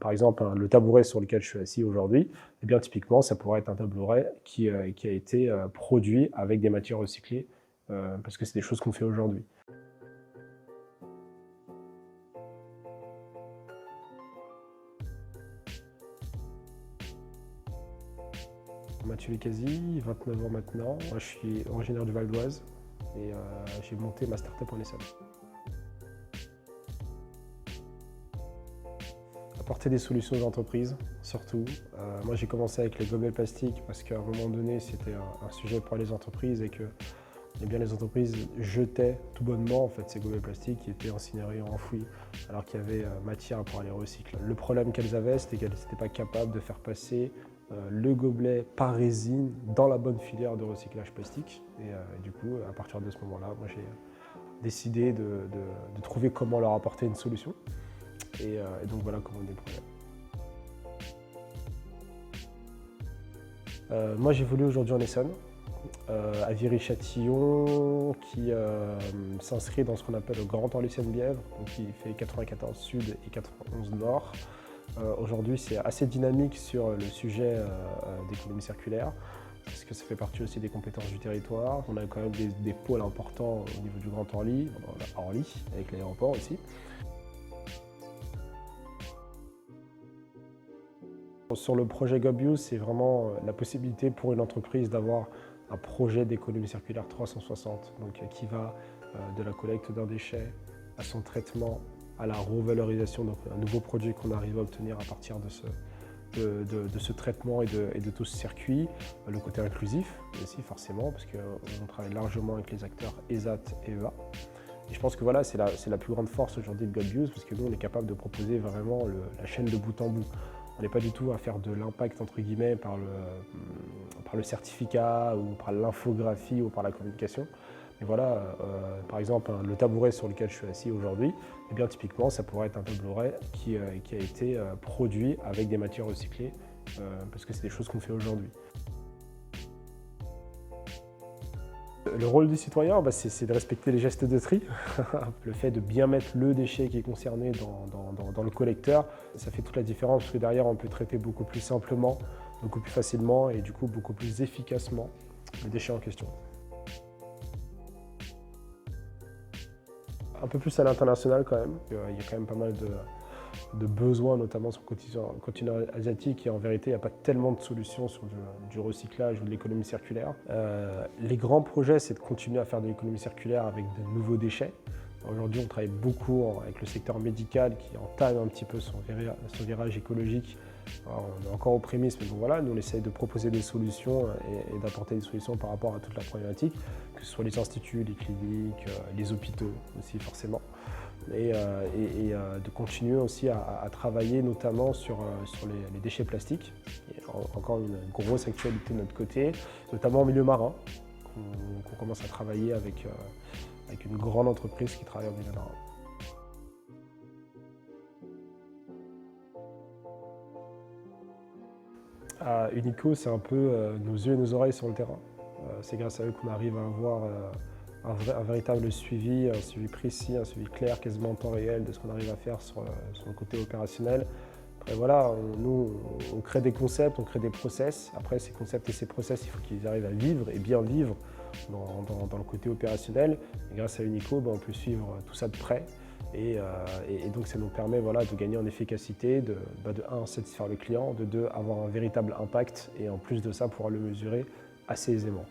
Par exemple, le tabouret sur lequel je suis assis aujourd'hui, eh bien, typiquement, ça pourrait être un tabouret qui a été produit avec des matières recyclées, parce que c'est des choses qu'on fait aujourd'hui. Mathieu Lecasi, 29 ans maintenant. Moi, je suis originaire du Val d'Oise et j'ai monté ma start-up en Essonne. Apporter des solutions aux entreprises, surtout. Moi, j'ai commencé avec les gobelets plastiques parce qu'à un moment donné, c'était un sujet pour les entreprises et que eh bien, les entreprises jetaient tout bonnement en fait, ces gobelets plastiques qui étaient incinérés, enfouis, alors qu'il y avait matière pour les recycler. Le problème qu'elles avaient, c'était qu'elles n'étaient pas capables de faire passer le gobelet par résine dans la bonne filière de recyclage plastique. Et du coup, à partir de ce moment-là, moi j'ai décidé de trouver comment leur apporter une solution. Et donc voilà comment on débrouille. Moi j'évolue aujourd'hui en Essonne, à Viry-Châtillon, qui s'inscrit dans ce qu'on appelle le Grand Orly Seine-Bièvre, donc qui fait 94 Sud et 91 Nord. Aujourd'hui c'est assez dynamique sur le sujet d'économie circulaire, parce que ça fait partie aussi des compétences du territoire. On a quand même des pôles importants au niveau du Grand Orly, on a Orly avec l'aéroport aussi. Sur le projet GobUse, c'est vraiment la possibilité pour une entreprise d'avoir un projet d'économie circulaire 360, donc qui va de la collecte d'un déchet à son traitement, à la revalorisation, donc un nouveau produit qu'on arrive à obtenir à partir de ce traitement et de tout ce circuit. Le côté inclusif aussi forcément, parce qu'on travaille largement avec les acteurs ESAT et EA. Et je pense que voilà, c'est la plus grande force aujourd'hui de GobUse, parce que nous, on est capable de proposer vraiment la chaîne de bout en bout. On n'est pas du tout à faire de l'impact entre guillemets par le certificat ou par l'infographie ou par la communication. Mais voilà, par exemple, le tabouret sur lequel je suis assis aujourd'hui, eh bien typiquement, ça pourrait être un tabouret qui a été produit avec des matières recyclées, parce que c'est des choses qu'on fait aujourd'hui. Le rôle du citoyen, c'est de respecter les gestes de tri. Le fait de bien mettre le déchet qui est concerné dans le collecteur, ça fait toute la différence parce que derrière, on peut traiter beaucoup plus simplement, beaucoup plus facilement et du coup beaucoup plus efficacement le déchet en question. Un peu plus à l'international quand même. Il y a quand même pas mal de besoins, notamment sur le continent asiatique, et en vérité, il n'y a pas tellement de solutions sur du recyclage ou de l'économie circulaire. Les grands projets, c'est de continuer à faire de l'économie circulaire avec de nouveaux déchets. Aujourd'hui, on travaille beaucoup avec le secteur médical qui entame un petit peu son virage écologique. Alors, on est encore aux prémices, mais bon voilà, nous on essaye de proposer des solutions et d'apporter des solutions par rapport à toute la problématique, que ce soit les instituts, les cliniques, les hôpitaux aussi forcément. Et de continuer aussi à travailler notamment sur les déchets plastiques. Encore une grosse actualité de notre côté, notamment au milieu marin, qu'on commence à travailler avec une grande entreprise qui travaille au milieu marin. Unico, c'est un peu nos yeux et nos oreilles sur le terrain. C'est grâce à eux qu'on arrive à avoir un véritable suivi, un suivi précis, un suivi clair, quasiment en temps réel de ce qu'on arrive à faire sur le côté opérationnel. Après voilà, nous on crée des concepts, on crée des process. Après ces concepts et ces process, il faut qu'ils arrivent à vivre et bien vivre dans le côté opérationnel. Et grâce à Unico, on peut suivre tout ça de près. Et donc ça nous permet voilà, de gagner en efficacité, de 1, satisfaire le client, de 2, avoir un véritable impact et en plus de ça, pouvoir le mesurer assez aisément.